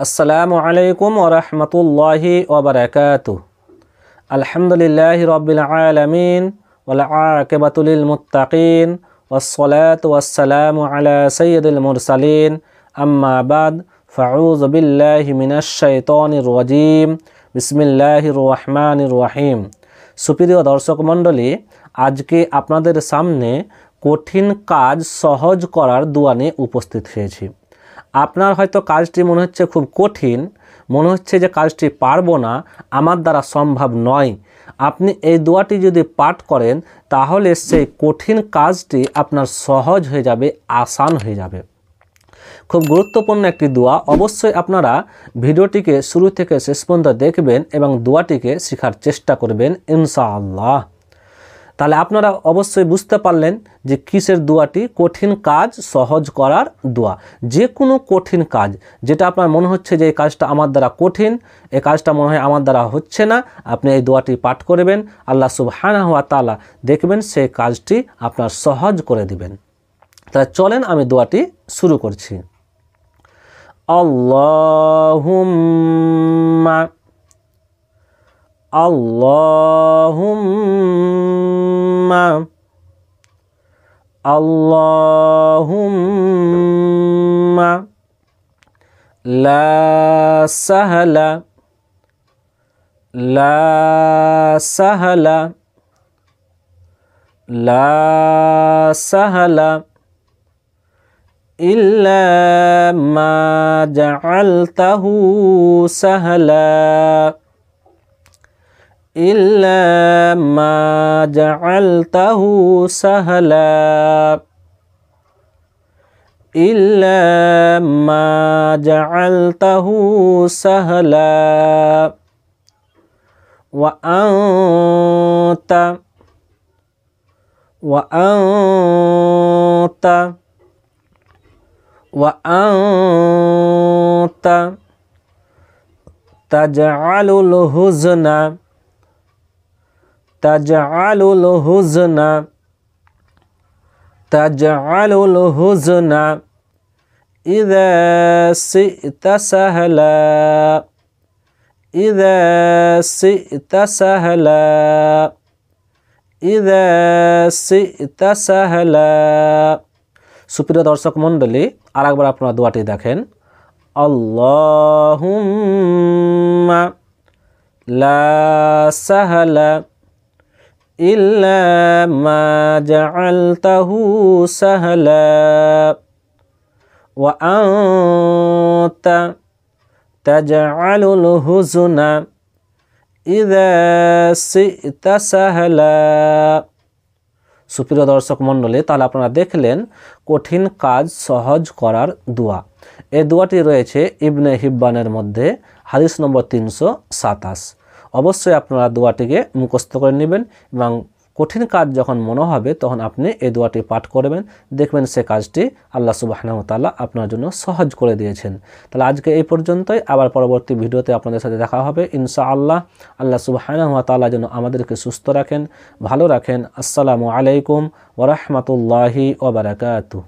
আসসালামু আলাইকুম ওয়া রাহমাতুল্লাহি ওয়া বারাকাতুহু। আলহামদুলিল্লাহি রাব্বিল আলামিন ওয়াল আকিবাতু লিল মুত্তাকিন ওয়াসসালাতু ওয়াসসালামু আলা সাইয়্যিদিল মুরসালিন আম্মা বাদ ফাউযু বিল্লাহি মিনাশ শাইতানির রাজীম বিসমিল্লাহির রহমানির রহিম। সুপ্রিয় দর্শক মণ্ডলী, আজকে আপনাদের সামনে কঠিন কাজ সহজ করার দোয়া নিয়ে উপস্থিত হয়েছি। আপনার হয়তো কাজটি মনে হচ্ছে খুব কঠিন, মনে হচ্ছে যে কাজটি পারবো না, আমার দ্বারা সম্ভব নয়। আপনি এই দোয়াটি যদি পাঠ করেন তাহলে সেই কঠিন কাজটি আপনার সহজ হয়ে যাবে, আসান হয়ে যাবে। খুব গুরুত্বপূর্ণ একটি দোয়া, অবশ্যই আপনারা ভিডিওটিকে শুরু থেকে শেষ পর্যন্ত দেখবেন এবং দোয়াটিকে শেখার চেষ্টা করবেন ইনশাআল্লাহ। তাহলে আপনারা অবশ্যই বুঝতে পারলেন যে কিসের দোয়াটি, কঠিন কাজ সহজ করার দোয়া। যে কোনো কঠিন কাজ যেটা আপনার মনে হচ্ছে যে এই কাজটা আমার দ্বারা কঠিন, এই কাজটা মনে হয় আমার দ্বারা হচ্ছে না, আপনি এই দোয়াটি পাঠ করবেন, আল্লাহ সুবহানাহু ওয়া তাআলা দেখবেন সেই কাজটি আপনার সহজ করে দিবেন। তাহলে চলেন আমি দোয়াটি শুরু করছি। আল্লাহুম্মা আল্লাহুম্মা আল্লাহুম্মা লা সাহলা লা সাহলা লা সাহলা ইল্লা মা জাআলতাহু সাহলা إلا ما جعلته سهلا إلا ما جعلته سهلا وأنت وأنت وأنت تجعل الحزن تجعل الحزن تجعل الحزن إذا شئت سهلا إذا شئت سهلا إذا شئت سهلا। সুপ্রিয় দর্শক মণ্ডলী, আরেকবার আপনারা দোয়াটি দেখেন। আল্লাহুম্মা লা সাহলা إلا ما جعلته سهلا وأنت تجعل الحزن إذا شئت سهلا। সুপ্রিয় দর্শক মণ্ডলী, তাহলে আপনারা দেখলেন কঠিন কাজ সহজ করার দোয়া। এই দোয়াটি রয়েছে ইবনে হিব্বানের মধ্যে, হাদিস নম্বর 327। অবশ্যই আপনারা দোয়াটিকে মুখস্থ করে নেবেন এবং কঠিন কাজ যখন মনে হবে তখন আপনি এই দোয়াটি পাঠ করবেন, দেখবেন সে কাজটি আল্লাহ সুবহানাহু ওয়া তাআলা আপনার জন্য সহজ করে দিয়েছেন। তাহলে আজকে এই পর্যন্তই, আবার পরবর্তী ভিডিওতে আপনাদের সাথে দেখা হবে ইনশাআল্লাহ। আল্লাহ সুবহানাহু ওয়া তাআলা যেন আমাদেরকে সুস্থ রাখেন, ভালো রাখেন। আসসালামু আলাইকুম ওয়া রাহমাতুল্লাহি ওয়া বারাকাতুহু।